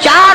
4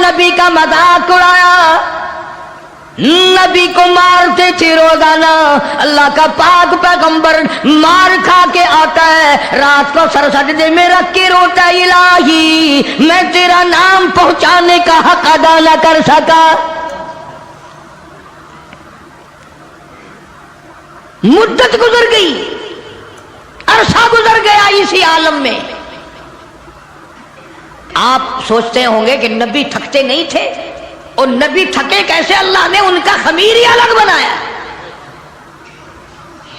نبی کا مذاق اڑایا، نبی کو مارتے تھے روزانہ۔ اللہ کا پاک پیغمبر مار کھا کے آتا ہے، رات کو سر سجدے میں رکھ کے روتا ہے، الہی میں تیرا نام پہنچانے کا حق ادا نہ کر سکا۔ مدت گزر گئی، عرصہ گزر گیا اسی عالم میں۔ آپ سوچتے ہوں گے کہ نبی تھکتے نہیں تھے، اور نبی تھکے کیسے؟ اللہ نے ان کا خمیر ہی الگ بنایا۔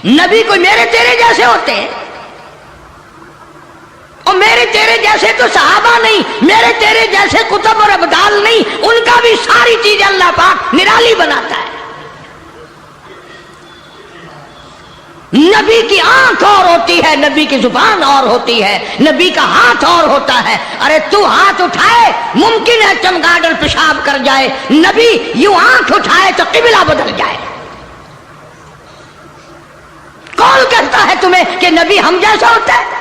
نبی کوئی میرے تیرے جیسے ہوتے ہیں، اور میرے تیرے جیسے تو صحابہ نہیں، میرے تیرے جیسے کتب اور ابدال نہیں، ان کا بھی ساری چیزیں اللہ پاک نرالی بناتا ہے۔ نبی کی آنکھ اور ہوتی ہے، نبی کی زبان اور ہوتی ہے، نبی کا ہاتھ اور ہوتا ہے۔ ارے تو ہاتھ اٹھائے ممکن ہے چمگادڑ پیشاب کر جائے، نبی یوں آنکھ اٹھائے تو قبلہ بدل جائے۔ کون کہتا ہے تمہیں کہ نبی ہم جیسا ہوتا ہے؟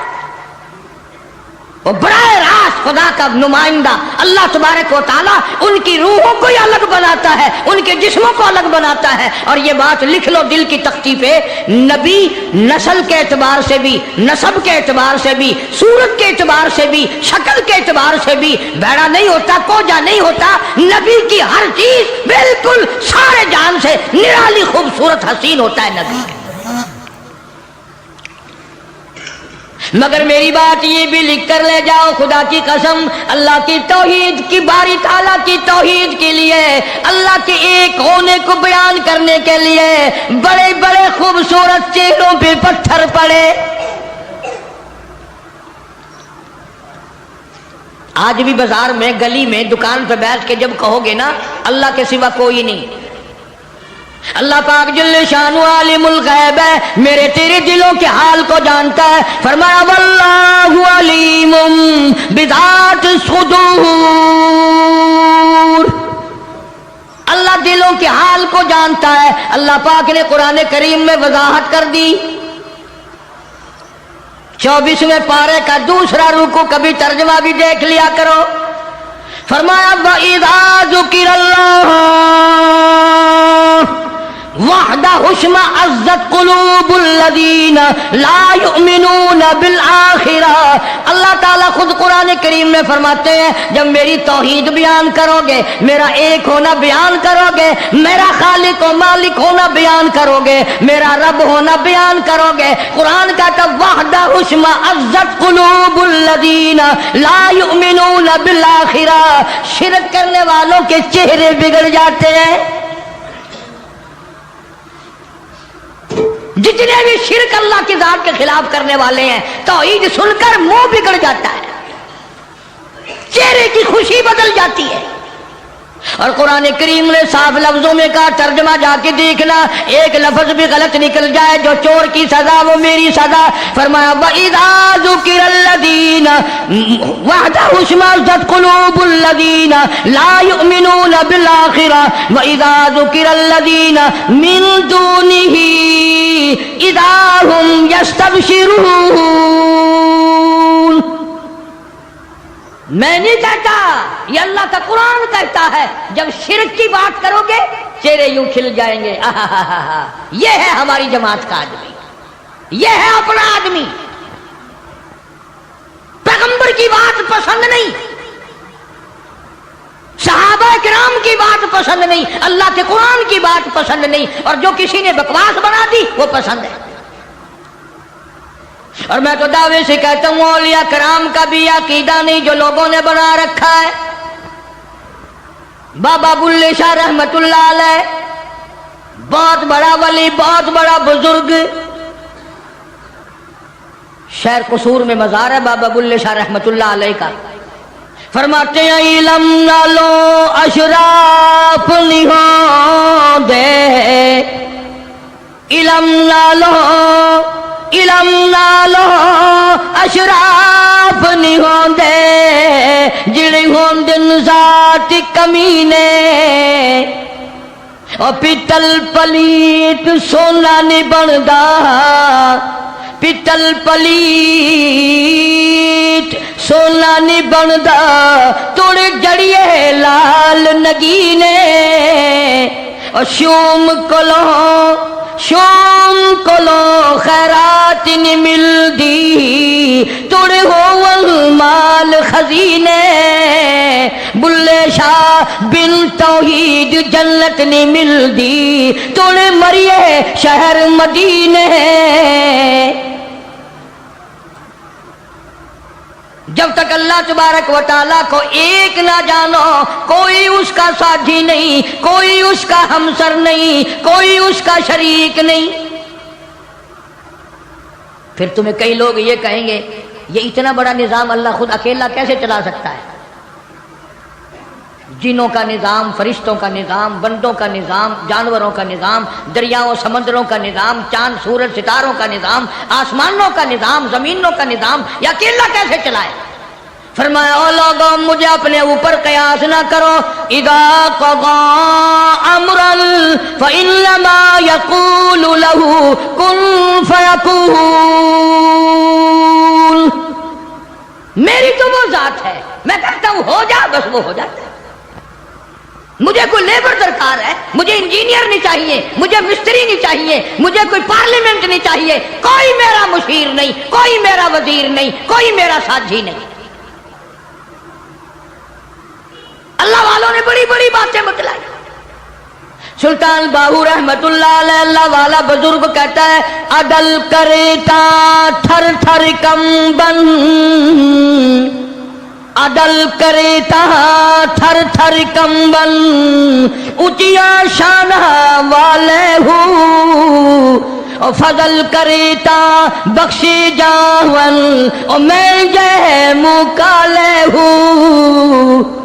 وہ براہ راست خدا کا نمائندہ اللہ تبارک و تعالیٰ ان کی روحوں کو ہی الگ بناتا ہے، ان کے جسموں کو الگ بناتا ہے۔ اور یہ بات لکھ لو دل کی تختی پہ، نبی نسل کے اعتبار سے بھی، نسب کے اعتبار سے بھی، صورت کے اعتبار سے بھی، شکل کے اعتبار سے بھی بھیڑا نہیں ہوتا، کوجا نہیں ہوتا۔ نبی کی ہر چیز بالکل سارے جان سے نرالی خوبصورت حسین ہوتا ہے نبی۔ مگر میری بات یہ بھی لکھ کر لے جاؤ، خدا کی قسم، اللہ کی توحید کی، باری تعالیٰ کی توحید کے لیے، اللہ کے ایک ہونے کو بیان کرنے کے لیے بڑے بڑے خوبصورت چہروں پہ پتھر پڑے۔ آج بھی بازار میں، گلی میں، دکان پہ بیٹھ کے جب کہو گے نا اللہ کے سوا کوئی نہیں، اللہ پاک جل شانہ عالم الغیب ہے، میرے تیرے دلوں کے حال کو جانتا ہے۔ فرمایا واللہ علیم بذات الصدور، اللہ دلوں کے حال کو جانتا ہے۔ اللہ پاک نے قرآن کریم میں وضاحت کر دی، 24ویں پارے کا دوسرا رکوع، کبھی ترجمہ بھی دیکھ لیا کرو۔ فرمایا وَإِذَا ذُكِرَ اللَّهُ وحدہ اشمئزت قلوب الذین لا یؤمنون بالآخرہ۔ اللہ تعالیٰ خود قرآن کریم میں فرماتے ہیں جب میری توحید بیان کرو گے، میرا ایک ہونا بیان کرو گے، میرا خالق و مالک ہونا بیان کرو گے، میرا رب ہونا بیان کرو گے، قرآن کہتا وحدہ اشمئزت قلوب الذین لا یؤمنون بالآخرہ، شرک کرنے والوں کے چہرے بگڑ جاتے ہیں۔ جتنے بھی شرک اللہ کی ذات کے خلاف کرنے والے ہیں، توحید سن کر منہ بگڑ جاتا ہے، چہرے کی خوشی بدل جاتی ہے۔ اور قرآن کریم نے صاف لفظوں میں کہا، ترجمہ جا کے دیکھنا، ایک لفظ بھی غلط نکل جائے، جو چور کی سزا وہ میری سزا۔ فرمایا وَإِذَا ذُكِرَ الَّذِينَ وَحْدَهُ اشْمَئَزَّتْ قُلُوبُ الَّذِينَ لَا يُؤْمِنُونَ بِالْآخِرَةِ وَإِذَا ذُكِرَ الَّذِينَ مِن دُونِهِ إِذَا هُمْ يَسْتَبْشِرُونَ۔ میں نہیں کہتا، یہ اللہ کا قرآن کہتا ہے، جب شرک کی بات کرو گے چہرے یوں کھل جائیں گے۔ یہ ہے ہماری جماعت کا آدمی، یہ ہے اپنا آدمی۔ پیغمبر کی بات پسند نہیں، صحابہ کرام کی بات پسند نہیں، اللہ کے قرآن کی بات پسند نہیں، اور جو کسی نے بکواس بنا دی وہ پسند ہے۔ اور میں تو دعوے سے کہتا ہوں اولیاء کرام کا بھی عقیدہ نہیں جو لوگوں نے بنا رکھا ہے۔ بابا بلے شاہ رحمت اللہ علیہ بہت بڑا ولی، بہت بڑا بزرگ، شہر قصور میں مزار ہے بابا بلے شاہ رحمت اللہ علیہ کا۔ فرماتے ہیں علم نہ لو اشراف نہیں دے، علم نہ لو، علم نالو اشراف نہیں ہوندے، جڑے ہوندن ذات کمینے، اور پیتل پلیت سونا نہیں بندا، پیتل پلیت سونا نہیں بندا، توڑ جڑیے لا نگینے اور شوم کلو خیرات نہیں ملدی توڑے ہو مال خزینے بلے شاہ بن توحید جنت نہیں ملدی توڑے مریے شہر مدینے جب تک اللہ تبارک و تعالیٰ کو ایک نہ جانو کوئی اس کا ساتھی نہیں کوئی اس کا ہمسر نہیں کوئی اس کا شریک نہیں پھر تمہیں کئی لوگ یہ کہیں گے یہ اتنا بڑا نظام اللہ خود اکیلا کیسے چلا سکتا ہے جنوں کا نظام فرشتوں کا نظام بندوں کا نظام جانوروں کا نظام دریاؤں سمندروں کا نظام چاند سورج ستاروں کا نظام آسمانوں کا نظام زمینوں کا نظام یہ اکیلا کیسے چلائے فرمایا او لوگوں مجھے اپنے اوپر قیاس نہ کرو اذا قضى امرا فانما يقول له كن فيكون میری تو وہ ذات ہے میں کہتا ہوں ہو جا بس وہ ہو جاتا ہے مجھے کوئی لیبر درکار ہے مجھے انجینئر نہیں چاہیے مجھے مستری نہیں چاہیے مجھے کوئی پارلیمنٹ نہیں چاہیے کوئی میرا مشیر نہیں کوئی میرا وزیر نہیں کوئی میرا ساتھی نہیں اللہ والوں نے بڑی بڑی باتیں بتلائی سلطان باہو رحمت اللہ علیہ اللہ والا بزرگ کہتا ہے عدل کرتا تھر تھر کمبن عدل کرتا تھر تھر کمبن اچیا شان والے ہوں فضل کرتا بخشی جاون اور میں جے مکالے ہوں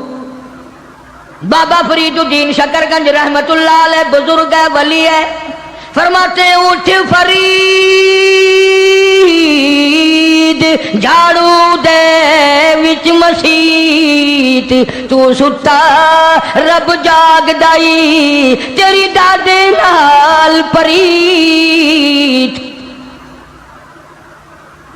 بابا فرید الدین شکر گنج رحمت اللہ علیہ بزرگ ہے ولی ہے فرماتے ہیں اٹھ فرید جھاڑو دے وچ مسیت تو ستا رب جاگ دائی تیری دادے نال پریت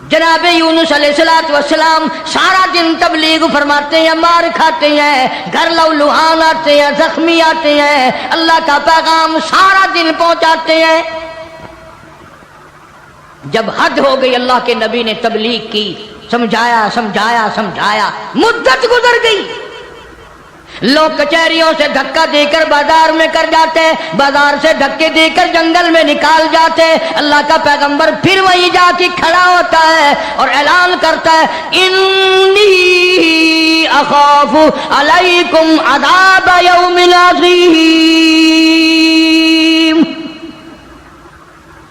جناب یونس علیہ السلام سارا دن تبلیغ فرماتے ہیں مار کھاتے ہیں گھر لہوان آتے ہیں زخمی آتے ہیں اللہ کا پیغام سارا دن پہنچاتے ہیں جب حد ہو گئی اللہ کے نبی نے تبلیغ کی سمجھایا مدت گزر گئی لوگ کچہریوں سے دھکا دے کر بازار میں کر جاتے بازار سے دھکے دے کر جنگل میں نکال جاتے اللہ کا پیغمبر پھر وہیں جا کے کھڑا ہوتا ہے اور اعلان کرتا ہے انی اخاف علیکم عذاب یوم عظیم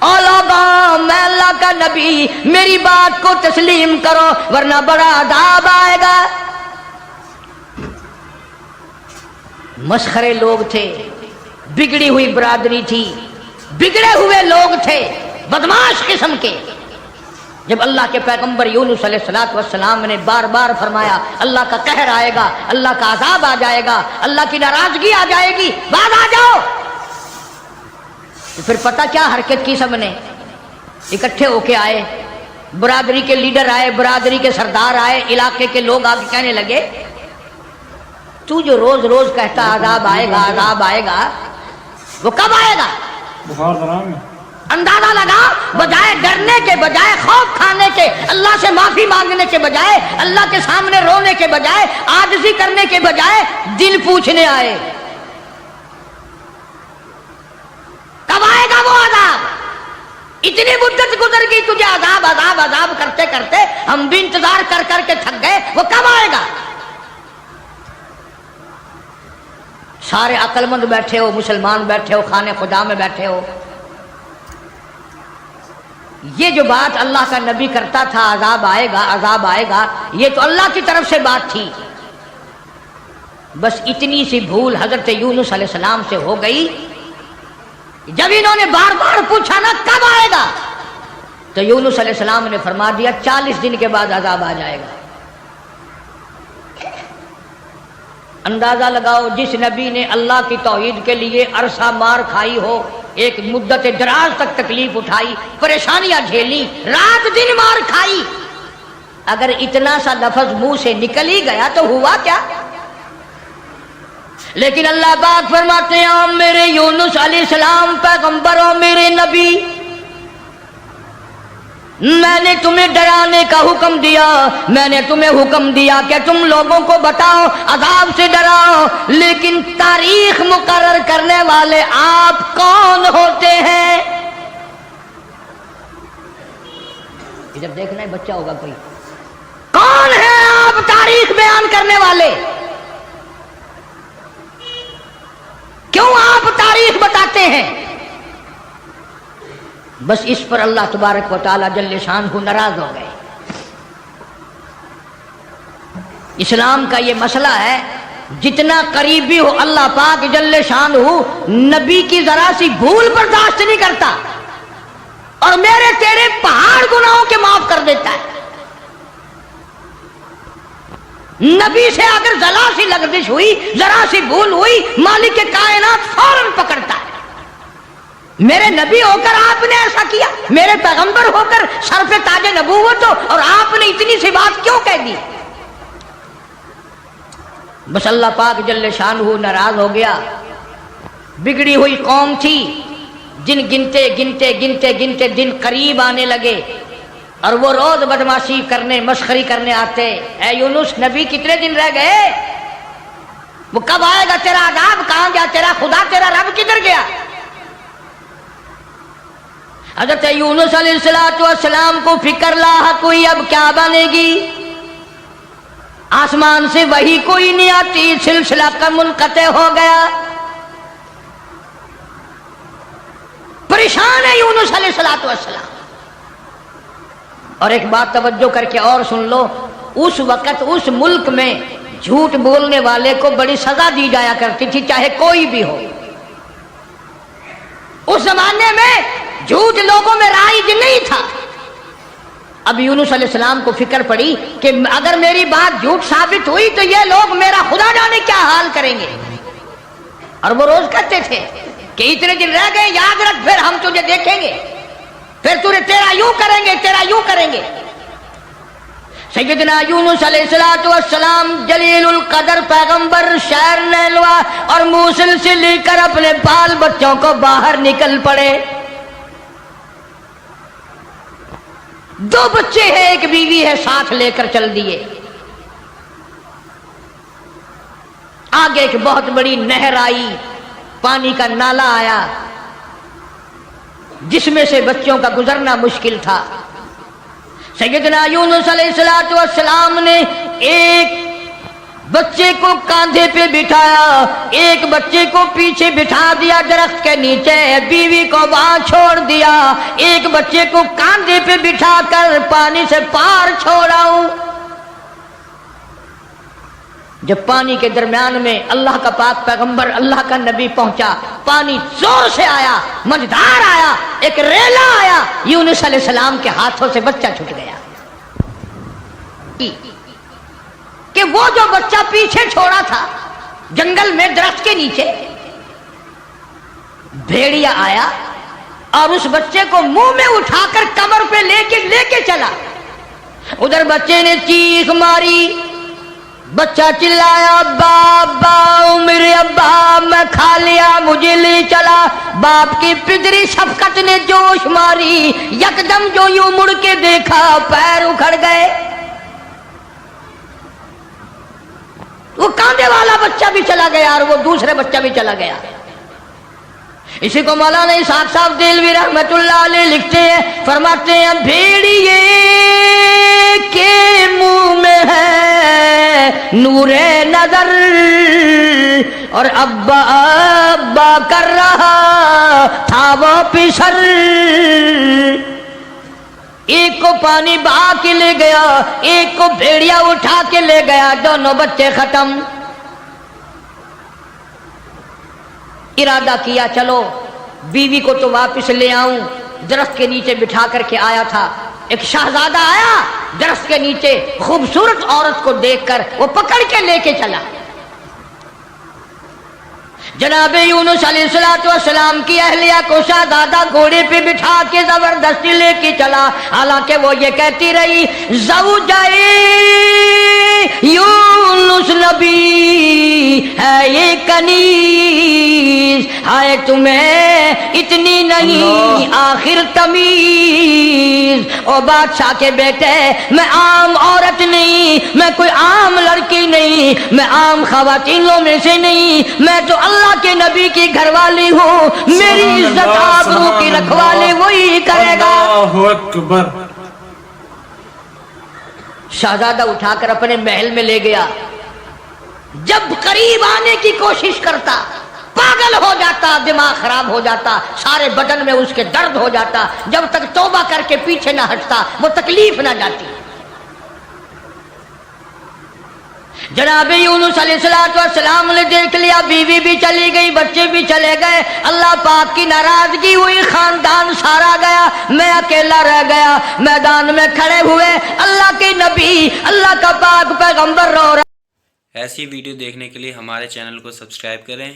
او لوگوں میں اللہ کا نبی میری بات کو تسلیم کرو ورنہ بڑا عذاب آئے گا مسخرے لوگ تھے بگڑی ہوئی برادری تھی بگڑے ہوئے لوگ تھے بدماش قسم کے جب اللہ کے پیغمبر یونس علیہ السلام نے بار بار فرمایا اللہ کا قہر آئے گا اللہ کا عذاب آ جائے گا اللہ کی ناراضگی آ جائے گی بعد آ جاؤ تو پھر پتہ کیا حرکت کی سب نے اکٹھے ہو کے آئے برادری کے لیڈر آئے برادری کے سردار آئے علاقے کے لوگ آگے کہنے لگے تو جو روز روز کہتا عذاب آئے گا وہ کب آئے گا اندازہ لگا بجائے ڈرنے کے بجائے خوف کھانے کے اللہ سے معافی مانگنے کے بجائے اللہ کے سامنے رونے کے بجائے عاجزی کرنے کے بجائے دل پوچھنے آئے کب آئے گا وہ عذاب اتنی مدت گزر گئی تجھے عذاب کرتے کرتے ہم بھی انتظار کر کر کے تھک گئے وہ کب آئے گا سارے عقل مند بیٹھے ہو مسلمان بیٹھے ہو خانے خدا میں بیٹھے ہو یہ جو بات اللہ کا نبی کرتا تھا عذاب آئے گا یہ تو اللہ کی طرف سے بات تھی بس اتنی سی بھول حضرت یونس علیہ السلام سے ہو گئی جب انہوں نے بار بار پوچھا نا کب آئے گا تو یونس علیہ السلام نے فرما دیا 40 دن کے بعد عذاب آ جائے گا اندازہ لگاؤ جس نبی نے اللہ کی توحید کے لیے عرصہ مار کھائی ہو ایک مدت دراز تک تکلیف اٹھائی پریشانیاں جھیلی رات دن مار کھائی اگر اتنا سا لفظ منہ سے نکل ہی گیا تو ہوا کیا لیکن اللہ پاک فرماتے ہیں میرے یونس علیہ السلام پیغمبر اور میرے نبی، میں نے تمہیں ڈرانے کا حکم دیا، میں نے تمہیں حکم دیا کہ تم لوگوں کو بتاؤ، عذاب سے ڈراؤ، لیکن تاریخ مقرر کرنے والے آپ کون ہوتے ہیں؟ ادھر دیکھنا ہے بچہ ہوگا کوئی، کون ہے آپ تاریخ بیان کرنے والے؟ کیوں آپ تاریخ بتاتے ہیں؟ بس اس پر اللہ تبارک و تعالی جل شان کو ناراض ہو گئے۔ اسلام کا یہ مسئلہ ہے، جتنا قریبی ہو اللہ پاک جل شان ہو، نبی کی ذرا سی بھول برداشت نہیں کرتا، اور میرے تیرے پہاڑ گناہوں کے معاف کر دیتا ہے۔ نبی سے اگر ذرا سی لغزش ہوئی، ذرا سی بھول ہوئی، مالک کائنات فوراً پکڑتا ہے۔ میرے نبی ہو کر آپ نے ایسا کیا، میرے پیغمبر ہو کر سر پہ تاج نبوت ہو، اور آپ نے اتنی سی بات کیوں کہہ دی؟ بس اللہ پاک جل شانہ ناراض ہو گیا۔ بگڑی ہوئی قوم تھی، جن گنتے گنتے گنتے گنتے دن قریب آنے لگے، اور وہ روز بدماشی کرنے مسخری کرنے آتے۔ اے یونس نبی کتنے دن رہ گئے؟ وہ کب آئے گا تیرا عذاب؟ کہاں گیا تیرا خدا؟ تیرا رب کدھر گیا؟ حضرت یونس علیہ السلام کو فکر لاحق ہوئی، اب کیا بنے گی؟ آسمان سے وحی کوئی نہیں آتی، سلسلہ کا منقطع ہو گیا۔ پریشان ہے یونس علیہ السلام۔ اور ایک بات توجہ کر کے اور سن لو، اس وقت اس ملک میں جھوٹ بولنے والے کو بڑی سزا دی جایا کرتی تھی، چاہے کوئی بھی ہو۔ اس زمانے میں جھوٹ لوگوں میں رائج نہیں تھا۔ اب یونس علیہ السلام کو فکر پڑی کہ اگر میری بات جھوٹ ثابت ہوئی تو یہ لوگ میرا خدا جانے کیا حال کریں گے۔ اور وہ روز کہتے تھے کہ اتنے دن رہ گئے، یاد رکھ، پھر ہم تجھے دیکھیں گے، پھر تجھے تیرا یوں کریں گے، تیرا یوں کریں گے۔ سیدنا یونس علیہ السلام جلیل القدر پیغمبر شہر نیلوا اور موصل سے لے کر اپنے بال بچوں کو باہر نکل پڑے۔ 2 بچے ہیں، ایک بیوی ہے، ساتھ لے کر چل دیے۔ آگے ایک بہت بڑی نہر آئی، پانی کا نالا آیا جس میں سے بچوں کا گزرنا مشکل تھا۔ سیدنا یونس علیہ السلام نے ایک بچے کو کاندھے پہ بٹھایا، ایک بچے کو پیچھے بٹھا دیا درخت کے نیچے، بیوی کو وہاں چھوڑ دیا، ایک بچے کو کاندھے پہ بٹھا کر پانی سے پار چھوڑا ہوں۔ جب پانی کے درمیان میں اللہ کا پاک پیغمبر اللہ کا نبی پہنچا، پانی زور سے آیا، مجدار آیا، ایک ریلا آیا، یونس علیہ السلام کے ہاتھوں سے بچہ چھوٹ گیا۔ کہ وہ جو بچہ پیچھے چھوڑا تھا جنگل میں درخت کے نیچے، بھیڑیا آیا اور اس بچے کو منہ میں اٹھا کر کمر پہ لے کے چلا۔ ادھر بچے نے چیخ ماری، بچہ چلایا، ابا ابا، میرے ابا، میں کھا لیا، مجھے لے چلا۔ باپ کی پدری شفقت نے جوش ماری، یکدم جو یوں مڑ کے دیکھا، پیر اکھڑ گئے۔ وہ کاندھے والا بچہ بھی چلا گیا اور وہ دوسرے بچہ بھی چلا گیا۔ اسی کو مولانا اسحاق صاحب دہلوی رحمت اللہ علیہ لکھتے ہیں، فرماتے ہیں بھیڑیے کے منہ میں ہے نور نظر اور ابا ابا کر رہا تھا وہ پسر۔ ایک کو پانی بہا کے لے گیا، ایک کو بھیڑیا اٹھا کے لے گیا، دونوں بچے ختم۔ ارادہ کیا چلو بیوی کو تو واپس لے آؤں، درخت کے نیچے بٹھا کر کے آیا تھا۔ ایک شہزادہ آیا درخت کے نیچے، خوبصورت عورت کو دیکھ کر وہ پکڑ کے لے کے چلا۔ جناب یونس علیہ السلام کی اہلیہ کو شہزادہ گھوڑے پہ بٹھا کے زبردستی لے کے چلا، حالانکہ وہ یہ کہتی رہی زوجائے یونس نبی ہے یہ کنیز، ہائے تمہیں اتنی نہیں آخر تمیز۔ او بادشاہ کے بیٹے، میں عام عورت نہیں، میں کوئی عام لڑکی نہیں، میں عام خواتینوں میں سے نہیں، میں تو اللہ کے نبی کی گھر والی ہوں، میری عزت آبرو کی رکھوالی وہی کرے گا۔ اللہ اکبر۔ شہزادہ اٹھا کر اپنے محل میں لے گیا، جب قریب آنے کی کوشش کرتا پاگل ہو جاتا، دماغ خراب ہو جاتا، سارے بدن میں اس کے درد ہو جاتا، جب تک توبہ کر کے پیچھے نہ ہٹتا وہ تکلیف نہ جاتی۔ جناب یونس علیہ السلام نے دیکھ لیا، بیوی بھی چلی گئی، بچے بھی چلے گئے، اللہ پاک کی ناراضگی ہوئی، خاندان سارا گیا، میں اکیلا رہ گیا۔ میدان میں کھڑے ہوئے اللہ کے نبی، اللہ کا پاک پیغمبر رو رہا۔ ایسی ویڈیو دیکھنے کے لیے ہمارے چینل کو سبسکرائب کریں۔